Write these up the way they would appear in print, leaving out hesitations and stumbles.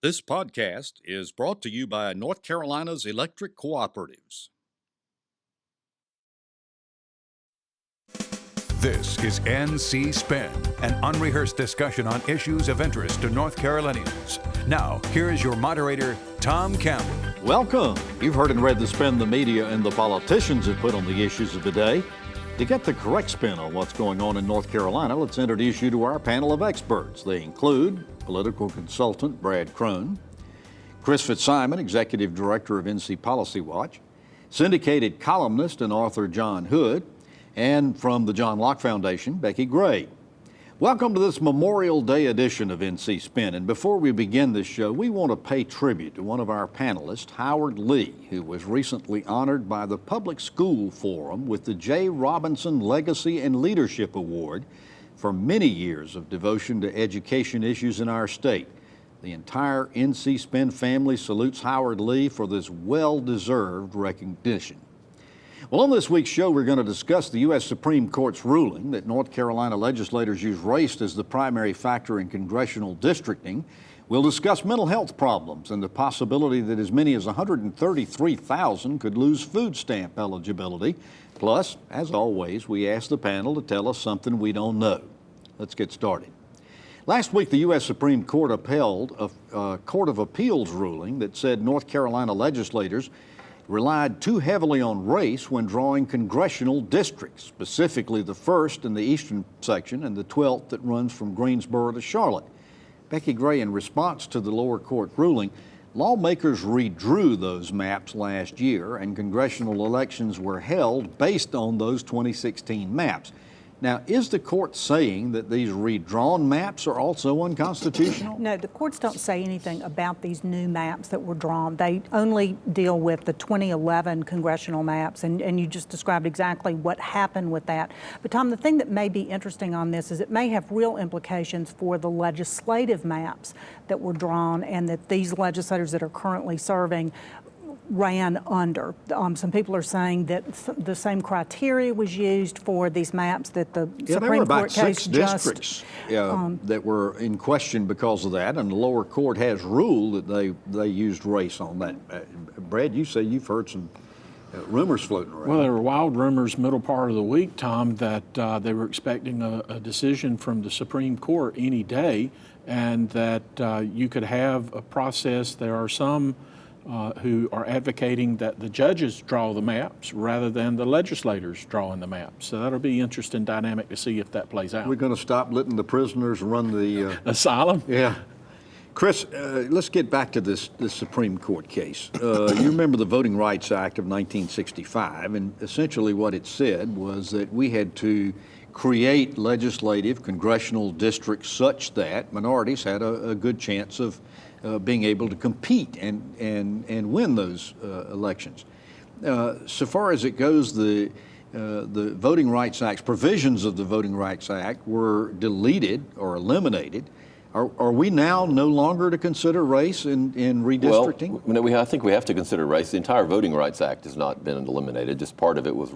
This podcast is brought to you by North Carolina's electric cooperatives. This is NC Spin, an unrehearsed discussion on issues of interest to North Carolinians. Now, here is your moderator, Tom Campbell. Welcome. You've heard and read the spin the media and the politicians have put on the issues of the day. To get the correct spin on what's going on in North Carolina, let's introduce you to our panel of experts. They include political consultant Brad Crone, Chris Fitzsimon, Executive Director of NC Policy Watch, Syndicated columnist and author John Hood, and from the John Locke Foundation, Becki Gray. Welcome to this Memorial Day edition of NC Spin. And before we begin this show, we want to pay tribute to one of our panelists, Howard Lee, who was recently honored by the Public School Forum with the J. Robinson Legacy and Leadership Award for many years of devotion to education issues in our state. The entire NC Spin family salutes Howard Lee for this well-deserved recognition. Well, on this week's show, we're going to discuss the U.S. Supreme Court's ruling that North Carolina legislators use race as the primary factor in congressional districting. We'll discuss mental health problems and the possibility that as many as 133,000 could lose food stamp eligibility. Plus, as always, we ask the panel to tell us something we don't know. Let's get started. Last week, the U.S. Supreme Court upheld a Court of Appeals ruling that said North Carolina legislators relied too heavily on race when drawing congressional districts, specifically the 1st in the eastern section and the 12th that runs from Greensboro to Charlotte. Becki Gray, in response to the lower court ruling, lawmakers redrew those maps last year and congressional elections were held based on those 2016 maps. Now, is the court saying that these redrawn maps are also unconstitutional? No, the courts don't say anything about these new maps that were drawn. They only deal with the 2011 congressional maps, and you just described exactly what happened with that. But Tom, the thing that may be interesting on this is it may have real implications for the legislative maps that were drawn and that these legislators that are currently serving ran under. Some people are saying that the same criteria was used for these maps that the Supreme Court case just... There were about 6 districts that were in question because of that, and the lower court has ruled that they used race on that. Brad, you say you've heard some rumors floating around. Well, there were wild rumors middle part of the week, Tom, that they were expecting a decision from the Supreme Court any day, and that you could have a process. There are some who are advocating that the judges draw the maps rather than the legislators drawing the maps. So that'll be an interesting dynamic to see if that plays out. We're going to stop letting the prisoners run the... asylum? Yeah. Chris, let's get back to this Supreme Court case. You remember the Voting Rights Act of 1965, and essentially what it said was that we had to create legislative congressional districts such that minorities had a good chance of being able to compete and win those elections. So far as it goes, the Voting Rights Act, provisions of the Voting Rights Act were deleted or eliminated. Are we now no longer to consider race in redistricting? Well, I think we have to consider race. The entire Voting Rights Act has not been eliminated. Just part of it was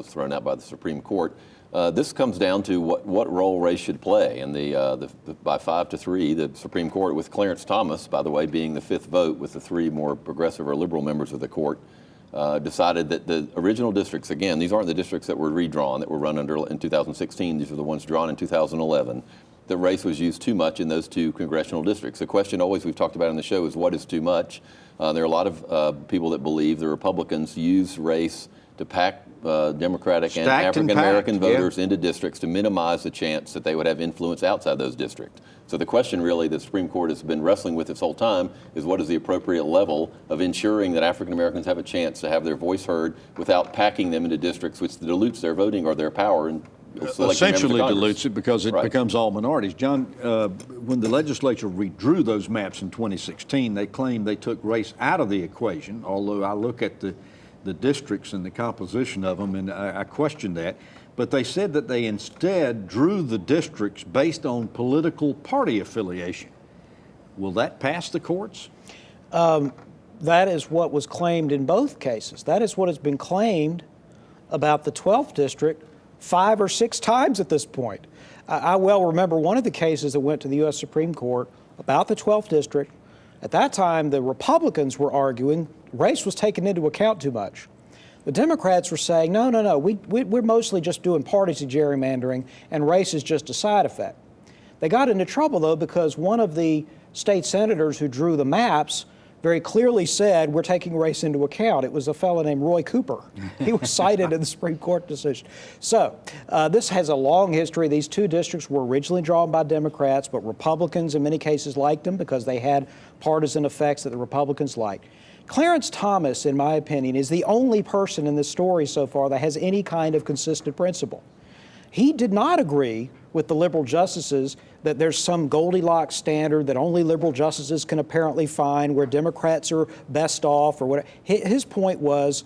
thrown out by the Supreme Court. This comes down to what role race should play. And by 5-3, the Supreme Court, with Clarence Thomas, by the way, being the 5th vote with the 3 more progressive or liberal members of the court, decided that the original districts, again, these aren't the districts that were redrawn, that were run under in 2016. These are the ones drawn in 2011. The race was used too much in those 2 congressional districts. The question always we've talked about in the show is what is too much? There are a lot of people that believe the Republicans use race to pack Democratic and African-American voters into districts to minimize the chance that they would have influence outside those districts. So the question really the Supreme Court has been wrestling with this whole time is what is the appropriate level of ensuring that African-Americans have a chance to have their voice heard without packing them into districts which dilutes their voting or their power and essentially dilutes it because it becomes all minorities. John, when the legislature redrew those maps in 2016, they claimed they took race out of the equation, although I look at the districts and the composition of them, and I question that. But they said that they instead drew the districts based on political party affiliation. Will that pass the courts? That is what was claimed in both cases. That is what has been claimed about the 12th district 5 or 6 times at this point. I well remember one of the cases that went to the U.S. Supreme Court about the 12th district. At that time, the Republicans were arguing race was taken into account too much. The Democrats were saying, no, we're mostly just doing partisan gerrymandering, and race is just a side effect. They got into trouble, though, because one of the state senators who drew the maps very clearly said, we're taking race into account. It was a fellow named Roy Cooper. He was cited in the Supreme Court decision. So this has a long history. These two districts were originally drawn by Democrats, but Republicans in many cases liked them because they had partisan effects that the Republicans liked. Clarence Thomas, in my opinion, is the only person in this story so far that has any kind of consistent principle. He did not agree with the liberal justices that there's some Goldilocks standard that only liberal justices can apparently find where Democrats are best off or whatever. His point was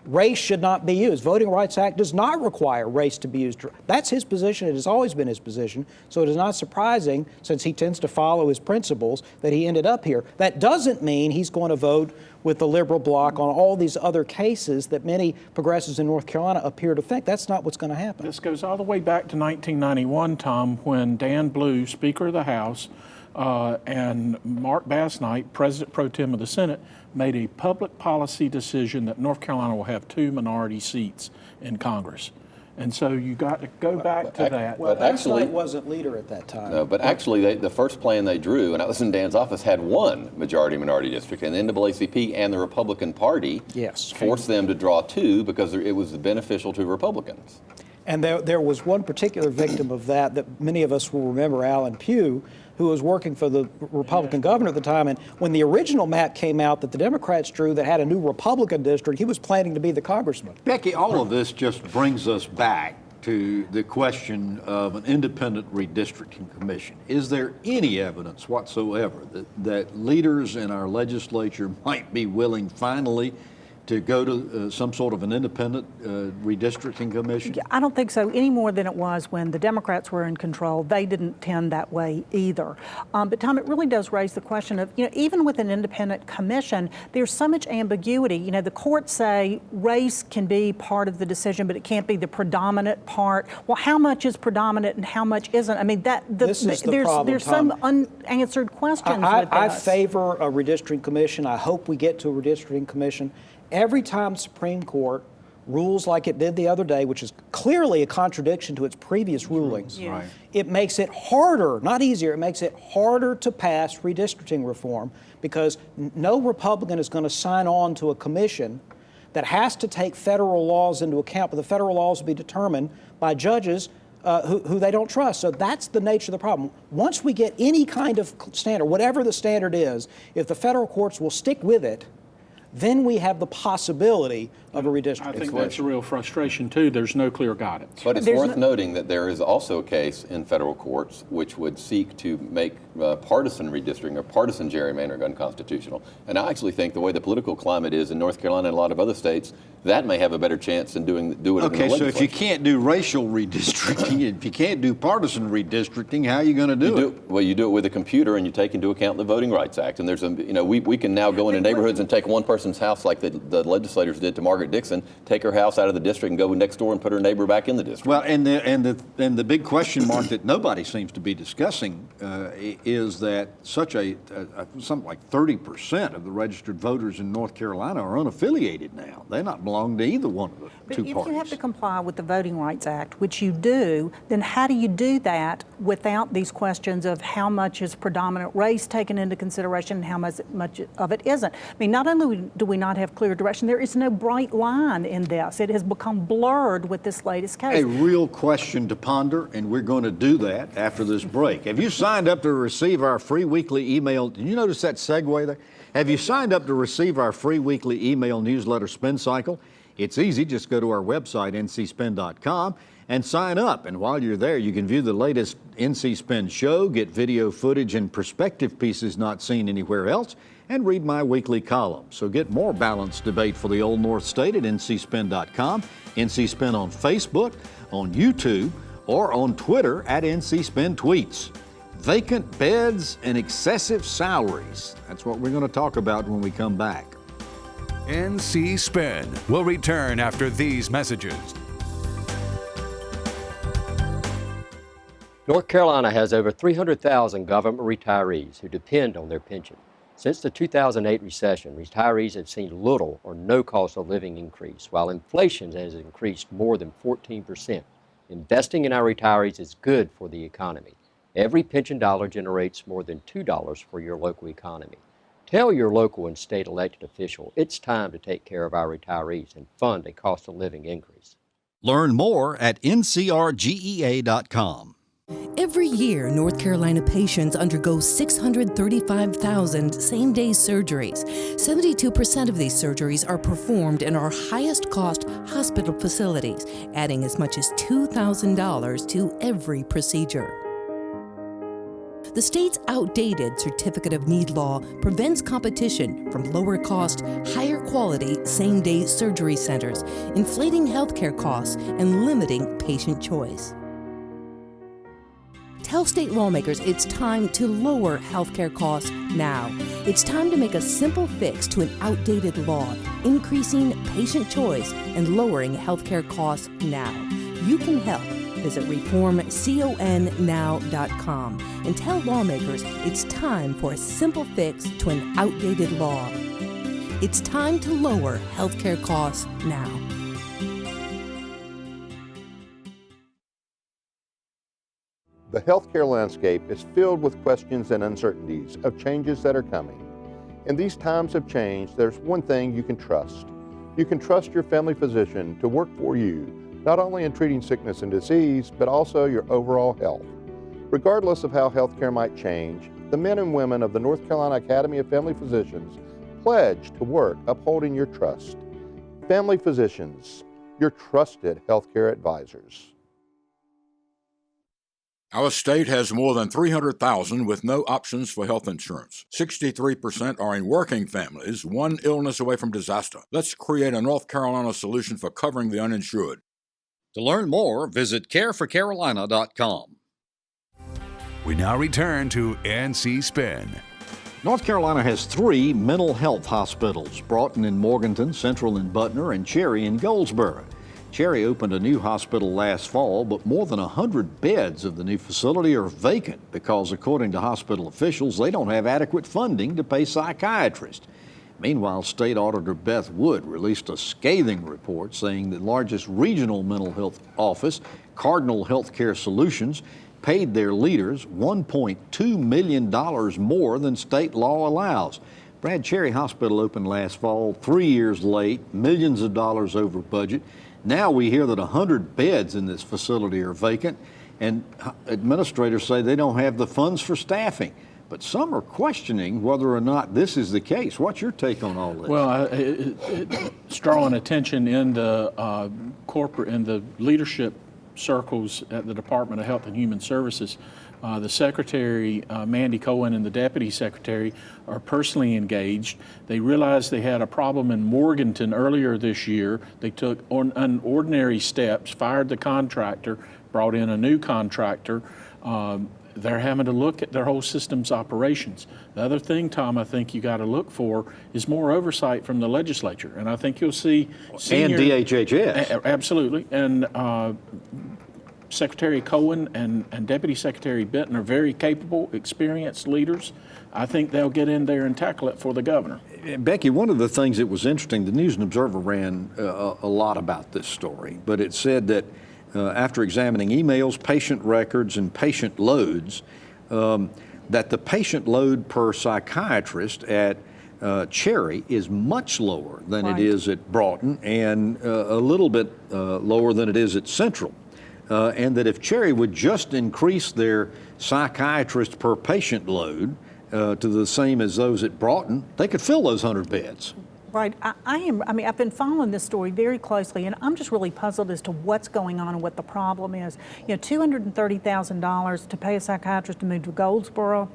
race should not be used. Voting Rights Act does not require race to be used. That's his position. It has always been his position. So it is not surprising, since he tends to follow his principles, that he ended up here. That doesn't mean he's going to vote with the liberal bloc on all these other cases that many progressives in North Carolina appear to think. That's not what's going to happen. This goes all the way back to 1991, Tom, when Dan Blue, Speaker of the House, and Mark Bass-Knight, President Pro Tem of the Senate, made a public policy decision that North Carolina will have 2 minority seats in Congress. And so you got to go back to that. Well, Bass-Knight wasn't leader at that time. No, but actually, the first plan they drew, and I was in Dan's office, had 1 majority-minority district, and the NAACP and the Republican Party forced them to draw 2 because it was beneficial to Republicans. And there was one particular victim of that many of us will remember, Alan Pugh, who was working for the Republican governor at the time. And when the original map came out that the Democrats drew that had a new Republican district, he was planning to be the congressman. Becki, all of this just brings us back to the question of an independent redistricting commission. Is there any evidence whatsoever that leaders in our legislature might be willing finally to go to some sort of an independent redistricting commission? I don't think so, any more than it was when the Democrats were in control. They didn't tend that way either. But Tom, it really does raise the question of, even with an independent commission, there's so much ambiguity. The courts say race can be part of the decision, but it can't be the predominant part. Well, how much is predominant and how much isn't? I mean, this is the problem, there's Tom. some unanswered questions with I this. favor a redistricting commission. I hope we get to a redistricting commission. Every time the Supreme Court rules like it did the other day, which is clearly a contradiction to its previous rulings, it makes it harder, not easier, it makes it harder to pass redistricting reform because no Republican is going to sign on to a commission that has to take federal laws into account, but the federal laws will be determined by judges who they don't trust. So that's the nature of the problem. Once we get any kind of standard, whatever the standard is, if the federal courts will stick with it, then we have the possibility of a redistricting. I think that's a real frustration, too. There's no clear guidance. But it's worth noting that there is also a case in federal courts which would seek to make partisan redistricting or partisan gerrymandering unconstitutional. And I actually think the way the political climate is in North Carolina and a lot of other states, that may have a better chance in doing it in the legislature. Okay, so if you can't do racial redistricting, if you can't do partisan redistricting, how are you going to do it? Well, you do it with a computer and you take into account the Voting Rights Act. And there's we can now go into neighborhoods and take one person's house like the legislators did to Margaret Dixon, take her house out of the district and go next door and put her neighbor back in the district. Well, and the big question mark that nobody seems to be discussing is that something like 30% of the registered voters in North Carolina are unaffiliated now. They not belong to either one of the two parties. But if you have to comply with the Voting Rights Act, which you do, then how do you do that without these questions of how much is predominant race taken into consideration and how much of it isn't? I mean, not only do we not have clear direction, there is no bright line in this. It has become blurred with this latest case. A real question to ponder, and we're going to do that after this break. Have you signed up to receive our free weekly email? Did you notice that segue there? Have you signed up to receive our free weekly email newsletter Spin Cycle? It's easy. Just go to our website, ncspin.com, and sign up. And while you're there, you can view the latest NC Spin show, get video footage and perspective pieces not seen anywhere else, and read my weekly column. So get more balanced debate for the Old North State at ncspin.com, NC Spin on Facebook, on YouTube, or on Twitter at NC Spin Tweets. Vacant beds and excessive salaries. That's what we're going to talk about when we come back. NC Spin will return after these messages. North Carolina has over 300,000 government retirees who depend on their pension. Since the 2008 recession, retirees have seen little or no cost of living increase, while inflation has increased more than 14%. Investing in our retirees is good for the economy. Every pension dollar generates more than $2 for your local economy. Tell your local and state elected official it's time to take care of our retirees and fund a cost of living increase. Learn more at ncrgea.com. Every year, North Carolina patients undergo 635,000 same-day surgeries. 72% of these surgeries are performed in our highest-cost hospital facilities, adding as much as $2,000 to every procedure. The state's outdated Certificate of Need law prevents competition from lower-cost, higher-quality same-day surgery centers, inflating healthcare costs and limiting patient choice. Tell state lawmakers it's time to lower healthcare costs now. It's time to make a simple fix to an outdated law, increasing patient choice and lowering healthcare costs now. You can help. Visit reformconnow.com and tell lawmakers it's time for a simple fix to an outdated law. It's time to lower healthcare costs now. The healthcare landscape is filled with questions and uncertainties of changes that are coming. In these times of change, there's one thing you can trust. You can trust your family physician to work for you, not only in treating sickness and disease, but also your overall health. Regardless of how healthcare might change, the men and women of the North Carolina Academy of Family Physicians pledge to work upholding your trust. Family physicians, your trusted healthcare advisors. Our state has more than 300,000 with no options for health insurance. 63% are in working families, one illness away from disaster. Let's create a North Carolina solution for covering the uninsured. To learn more, visit careforcarolina.com. We now return to NC Spin. North Carolina has 3 mental health hospitals, Broughton in Morganton, Central in Butner, and Cherry in Goldsboro. Cherry opened a new hospital last fall, but more than 100 beds of the new facility are vacant because, according to hospital officials, they don't have adequate funding to pay psychiatrists. Meanwhile, State Auditor Beth Wood released a scathing report saying the largest regional mental health office, Cardinal Healthcare Solutions, paid their leaders $1.2 million more than state law allows. Brad, Cherry Hospital opened last fall, 3 years late, millions of dollars over budget. Now we hear that 100 beds in this facility are vacant, and administrators say they don't have the funds for staffing. But some are questioning whether or not this is the case. What's your take on all this? Well, it's drawing attention in the corporate and the leadership circles at the Department of Health and Human Services. The Secretary, Mandy Cohen, and the Deputy Secretary are personally engaged. They realized they had a problem in Morganton earlier this year. They took unordinary steps, fired the contractor, brought in a new contractor. They're having to look at their whole system's operations. The other thing, Tom, I think you got to look for is more oversight from the legislature. And I think you'll see senior, and DHHS. Absolutely. And Secretary Cohen and Deputy Secretary Benton are very capable, experienced leaders. I think they'll get in there and tackle it for the governor. Becki, one of the things that was interesting, the News and Observer ran a lot about this story, but it said that after examining emails, patient records, and patient loads, that the patient load per psychiatrist at Cherry is much lower than it is at Broughton, and a little bit lower than it is at Central. And that if Cherry would just increase their psychiatrist per patient load to the same as those at Broughton, they could fill those 100 beds. Right. I've been following this story very closely, and I'm just really puzzled as to what's going on and what the problem is. You know, $230,000 to pay a psychiatrist to move to Goldsboro.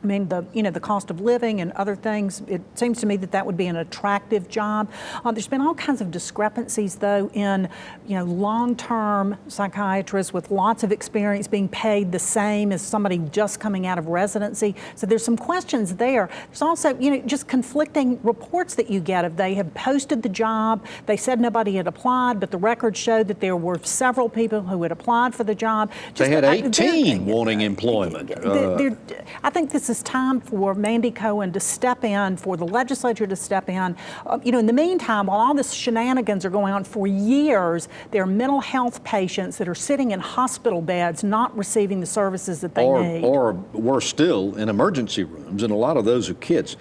I mean, the cost of living and other things, it seems to me that would be an attractive job. There's been all kinds of discrepancies, though, in, long-term psychiatrists with lots of experience being paid the same as somebody just coming out of residency. So there's some questions there. There's also, just conflicting reports that you get of they have posted the job. They said nobody had applied, but the records showed that there were several people who had applied for the job. They had 18 wanting employment. I think this this is time for Mandy Cohen to step in, for the legislature to step in. In the meantime, while all this shenanigans are going on for years, there are mental health patients that are sitting in hospital beds not receiving the services that they need. Or worse still, in emergency rooms, and a lot of those are kids.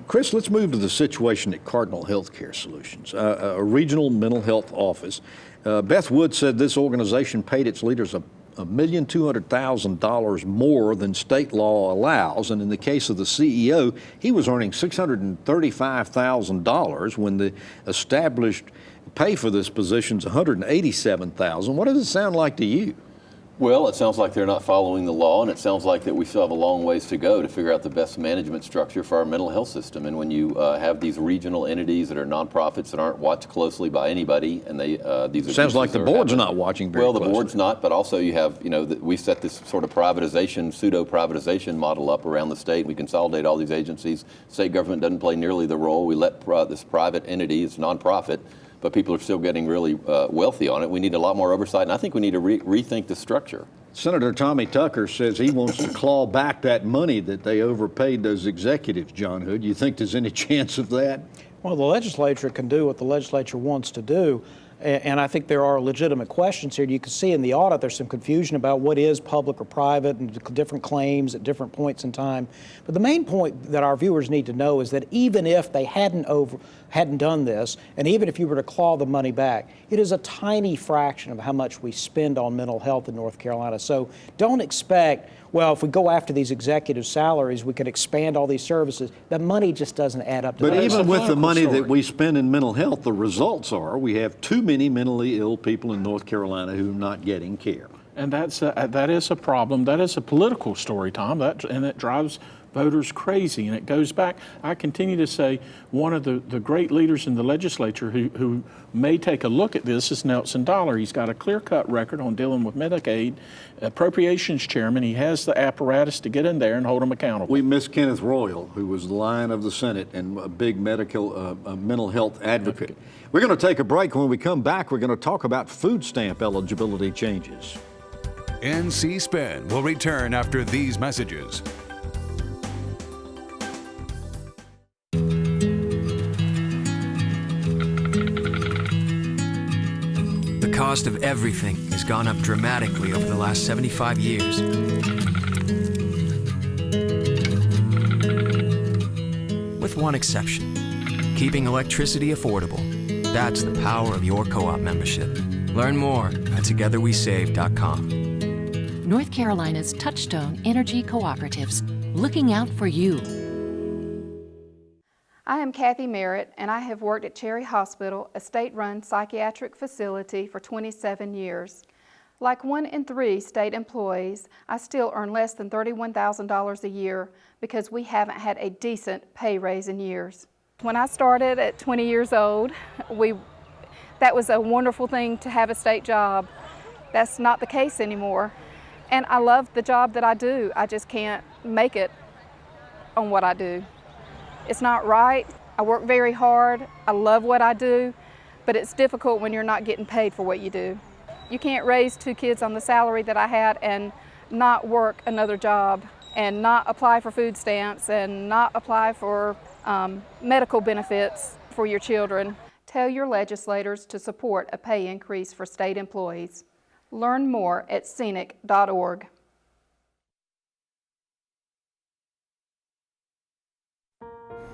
Chris, let's move to the situation at Cardinal Healthcare Solutions, a regional mental health office. Beth Wood said this organization paid its leaders $1,200,000 more than state law allows, and in the case of the CEO, he was earning $635,000 when the established pay for this position is $187,000. What does it sound like to you? Well, it sounds like they're not following the law, and it sounds like that we still have a long ways to go to figure out the best management structure for our mental health system. And when you have these regional entities that are nonprofits that aren't watched closely by anybody, and these sounds like the board's not watching very closely. Well, the board's not, but also you have, we set this sort of privatization, pseudo-privatization model up around the state. We consolidate all these agencies. State government doesn't play nearly the role. We let this private entity, it's nonprofit, but people are still getting really wealthy on it. We need a lot more oversight, and I think we need to rethink the structure. Senator Tommy Tucker says he wants to claw back that money that they overpaid those executives, John Hood. You think there's any chance of that? Well, the legislature can do what the legislature wants to do. And I think there are legitimate questions here. You can see in the audit there's some confusion about what is public or private and different claims at different points in time. But the main point that our viewers need to know is that even if they hadn't done this, and even if you were to claw the money back, it is a tiny fraction of how much we spend on mental health in North Carolina. So don't expect, well, if we go after these executive salaries, we can expand all these services. The money just doesn't add up to that. But even with the money that we spend in mental health, the results are we have too many mentally ill people in North Carolina who are not getting care. And that is a problem. That is a political story, Tom, and it drives voters crazy. And it goes back, I continue to say, one of the great leaders in the legislature who may take a look at this is Nelson Dollar. He's got a clear-cut record on dealing with Medicaid, appropriations chairman. He has the apparatus to get in there and hold them accountable. We miss Kenneth Royal, who was the Lion of the Senate and a big mental health advocate. We're going to take a break. When we come back, we're going to talk about food stamp eligibility changes. NC Spin will return after these messages. The cost of everything has gone up dramatically over the last 75 years. With one exception, keeping electricity affordable. That's the power of your co-op membership. Learn more at togetherwesave.com. North Carolina's Touchstone Energy Cooperatives, looking out for you. I am Kathy Merritt, and I have worked at Cherry Hospital, a state-run psychiatric facility, for 27 years. Like 1 in 3 state employees, I still earn less than $31,000 a year because we haven't had a decent pay raise in years. When I started at 20 years old, that was a wonderful thing to have a state job. That's not the case anymore. And I love the job that I do. I just can't make it on what I do. It's not right. I work very hard. I love what I do, but it's difficult when you're not getting paid for what you do. You can't raise 2 kids on the salary that I had and not work another job and not apply for food stamps and not apply for medical benefits for your children. Tell your legislators to support a pay increase for state employees. Learn more at scenic.org.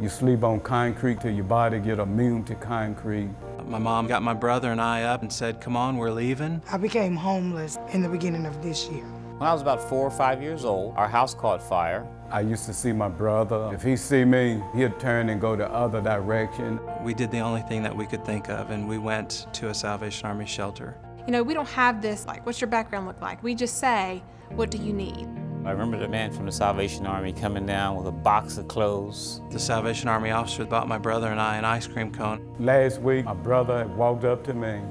You sleep on concrete till your body get immune to concrete. My mom got my brother and I up and said, come on, we're leaving. I became homeless in the beginning of this year. When I was about 4 or 5 years old, our house caught fire. I used to see my brother. If he see me, he'd turn and go the other direction. We did the only thing that we could think of, and we went to a Salvation Army shelter. You know, we don't have this, like, what's your background look like? We just say, what do you need? I remember the man from the Salvation Army coming down with a box of clothes. The Salvation Army officer bought my brother and I an ice cream cone. Last week, my brother walked up to me,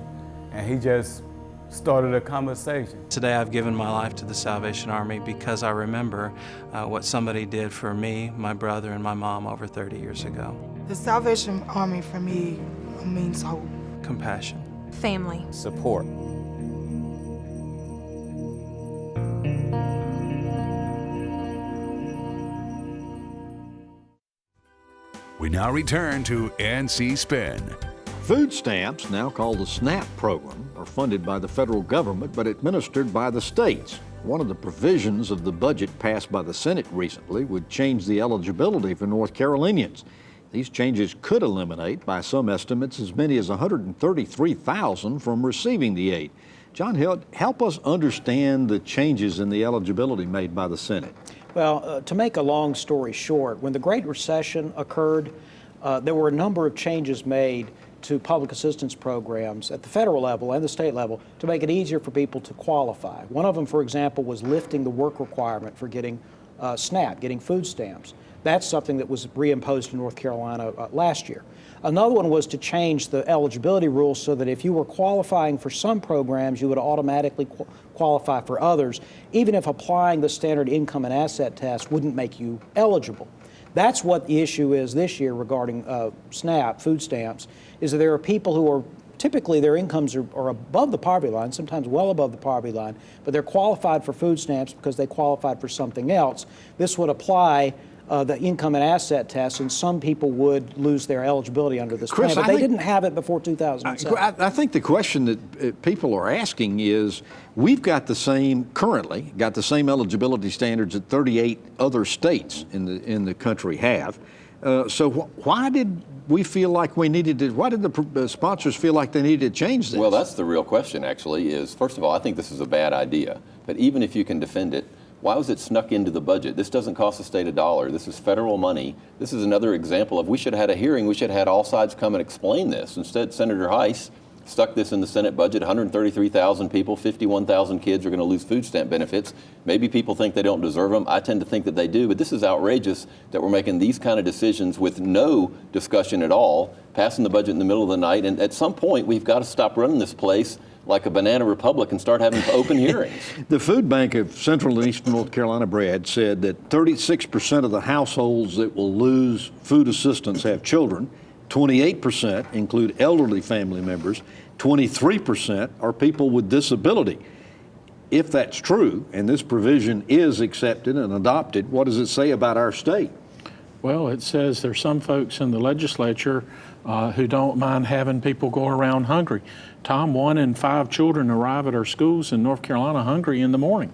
and he just started a conversation. Today I've given my life to the Salvation Army because I remember what somebody did for me, my brother, and my mom over 30 years ago. The Salvation Army for me means hope. Compassion. Family. Support. We now return to NC Spin. Food stamps, now called the SNAP program, are funded by the federal government but administered by the states. One of the provisions of the budget passed by the Senate recently would change the eligibility for North Carolinians. These changes could eliminate, by some estimates, as many as 133,000 from receiving the aid. John Hill, help us understand the changes in the eligibility made by the Senate. Well, to make a long story short, when the Great Recession occurred, there were a number of changes made to public assistance programs at the federal level and the state level to make it easier for people to qualify. One of them, for example, was lifting the work requirement for getting SNAP, getting food stamps. That's something that was reimposed in North Carolina last year. Another one was to change the eligibility rules so that if you were qualifying for some programs, you would automatically qualify for others, even if applying the standard income and asset test wouldn't make you eligible. That's what the issue is this year regarding SNAP, food stamps, is that there are people who are typically their incomes are above the poverty line, sometimes well above the poverty line, but they're qualified for food stamps because they qualified for something else. This would apply the income and asset test, and some people would lose their eligibility under this plan, but they didn't have it before 2007. I think the question that people are asking is, we've got the same, currently, got the same eligibility standards that 38 other states in the country have. So why did we feel like we needed to, why did the sponsors feel like they needed to change this? Well, that's the real question, actually, is, first of all, I think this is a bad idea. But even if you can defend it, why was it snuck into the budget? This doesn't cost the state a dollar. This is federal money. This is another example of, we should have had a hearing. We should have had all sides come and explain this. Instead, Senator Heiss stuck this in the Senate budget. 133,000 people, 51,000 kids are going to lose food stamp benefits. Maybe people think they don't deserve them. I tend to think that they do. But this is outrageous that we're making these kind of decisions with no discussion at all, passing the budget in the middle of the night. And at some point, we've got to stop running this place like a banana republic and start having open hearings. The Food Bank of Central and Eastern North Carolina, Brad, said that 36% of the households that will lose food assistance have children, 28% include elderly family members, 23% are people with disability. If that's true, and this provision is accepted and adopted, what does it say about our state? Well, it says there's some folks in the legislature who don't mind having people go around hungry. Tom, 1 in 5 children arrive at our schools in North Carolina hungry in the morning.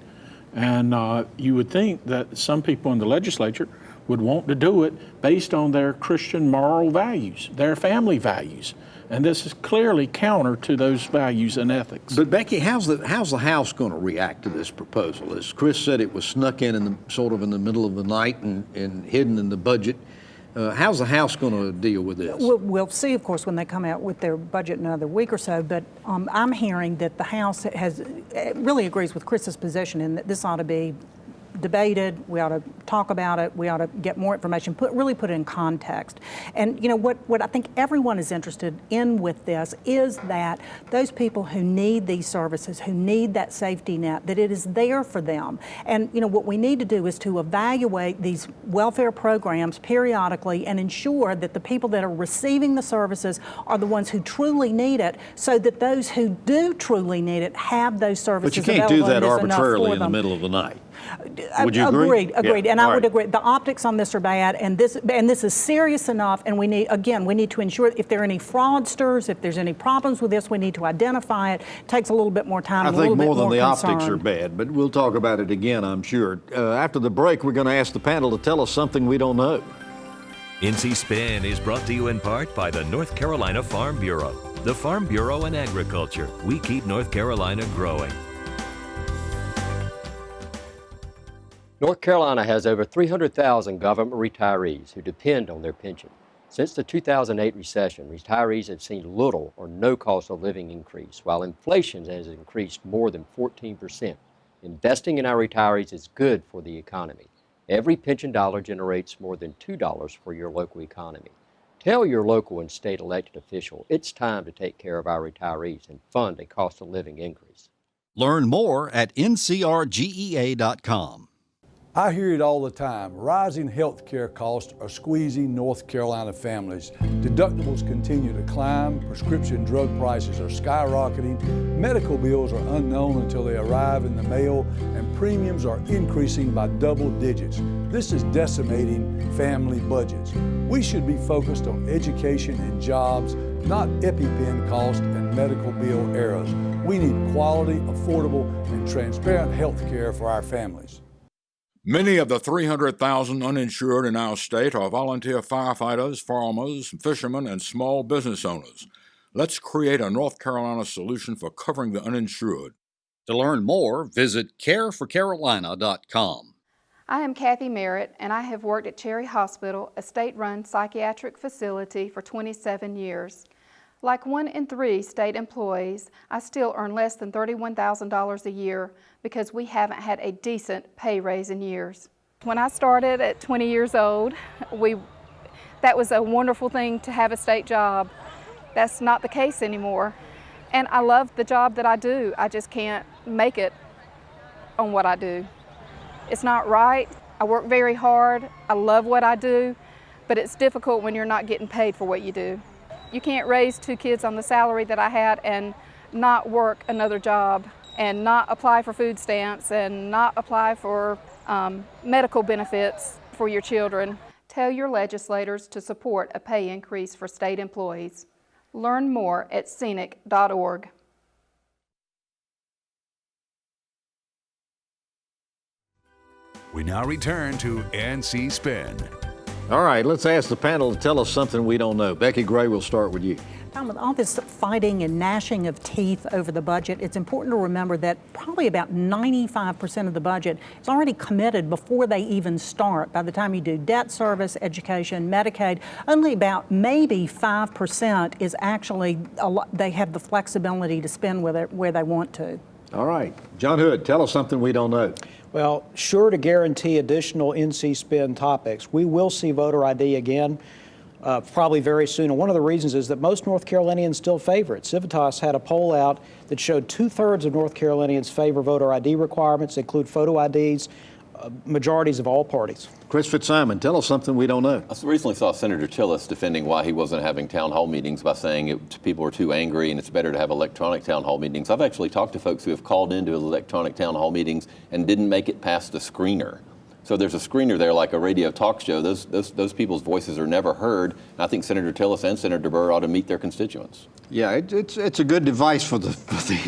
And you would think that some people in the legislature would want to do it based on their Christian moral values, their family values. And this is clearly counter to those values and ethics. But Becki, how's the House going to react to this proposal? As Chris said, it was snuck in sort of in the middle of the night and hidden in the budget. How's the House going to deal with this? We'll see, of course, when they come out with their budget in another week or so, but I'm hearing that the House really agrees with Chris's position in that this ought to be debated, we ought to talk about it, we ought to get more information, really put it in context. And you know, what I think everyone is interested in with this is that those people who need these services, who need that safety net, that it is there for them. And you know, what we need to do is to evaluate these welfare programs periodically and ensure that the people that are receiving the services are the ones who truly need it, so that those who do truly need it have those services available. But you can't do that arbitrarily arbitrarily in the middle of the night. Would you agree? Agreed. Yeah. And I would right. agree. The optics on this are bad, and this is serious enough. And we need to ensure if there are any fraudsters, if there's any problems with this, we need to identify it. It takes a little bit more time. I think more than the concern. optics are bad, but we'll talk about it again, I'm sure. After the break, we're going to ask the panel to tell us something we don't know. NC Spin is brought to you in part by the North Carolina Farm Bureau. The Farm Bureau and Agriculture. We keep North Carolina growing. North Carolina has over 300,000 government retirees who depend on their pension. Since the 2008 recession, retirees have seen little or no cost of living increase, while inflation has increased more than 14%. Investing in our retirees is good for the economy. Every pension dollar generates more than $2 for your local economy. Tell your local and state elected official it's time to take care of our retirees and fund a cost of living increase. Learn more at ncrgea.com. I hear it all the time. Rising health care costs are squeezing North Carolina families. Deductibles continue to climb, prescription drug prices are skyrocketing, medical bills are unknown until they arrive in the mail, and premiums are increasing by double digits. This is decimating family budgets. We should be focused on education and jobs, not EpiPen cost and medical bill errors. We need quality, affordable, and transparent health care for our families. Many of the 300,000 uninsured in our state are volunteer firefighters, farmers, fishermen, and small business owners. Let's create a North Carolina solution for covering the uninsured. To learn more, visit careforcarolina.com. I am Kathy Merritt, and I have worked at Cherry Hospital, a state-run psychiatric facility, for 27 years. Like 1 in 3 state employees, I still earn less than $31,000 a year because we haven't had a decent pay raise in years. When I started at 20 years old, that was a wonderful thing to have a state job. That's not the case anymore. And I love the job that I do. I just can't make it on what I do. It's not right. I work very hard. I love what I do, but it's difficult when you're not getting paid for what you do. You can't raise 2 kids on the salary that I had and not work another job and not apply for food stamps and not apply for medical benefits for your children. Tell your legislators to support a pay increase for state employees. Learn more at scenic.org. We now return to NC Spin. All right, let's ask the panel to tell us something we don't know. Becki Gray, we'll start with you. Tom, with all this fighting and gnashing of teeth over the budget, it's important to remember that probably about 95% of the budget is already committed before they even start. By the time you do debt service, education, Medicaid, only about maybe 5% is actually, they have the flexibility to spend with it where they want to. All right, John Hood, tell us something we don't know. Well, sure to guarantee additional NC spin topics. We will see voter ID again, probably very soon. And one of the reasons is that most North Carolinians still favor it. Civitas had a poll out that showed 2/3 of North Carolinians favor voter ID requirements, include photo IDs, majorities of all parties. Chris Fitzsimon, tell us something we don't know. I recently saw Senator Tillis defending why he wasn't having town hall meetings by saying people are too angry and it's better to have electronic town hall meetings. I've actually talked to folks who have called into electronic town hall meetings and didn't make it past the screener. So there's a screener there like a radio talk show. Those people's voices are never heard. And I think Senator Tillis and Senator Burr ought to meet their constituents. Yeah, it's a good device for the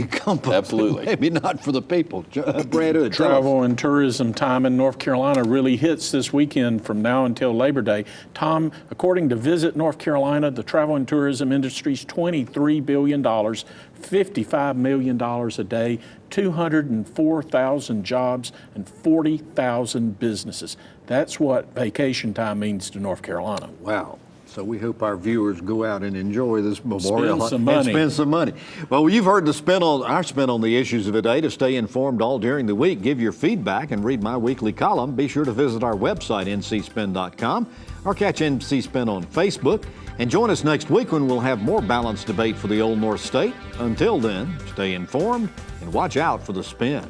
company. Absolutely. Maybe not for the people. Brad Hood, Travel and tourism time in North Carolina really hits this weekend from now until Labor Day. Tom, according to Visit North Carolina, the travel and tourism industry's $23 billion, $55 million a day, 204,000 jobs, and 40,000 businesses. That's what vacation time means to North Carolina. Wow. So we hope our viewers go out and enjoy this Memorial Spend some money. and spend some money. Well, you've heard our spin on the issues of the day. To stay informed all during the week, give your feedback, and read my weekly column, be sure to visit our website, ncspin.com, or catch NC Spin on Facebook. And join us next week when we'll have more balanced debate for the Old North State. Until then, stay informed and watch out for the spin.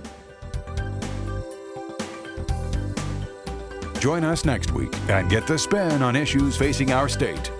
Join us next week and get the spin on issues facing our state.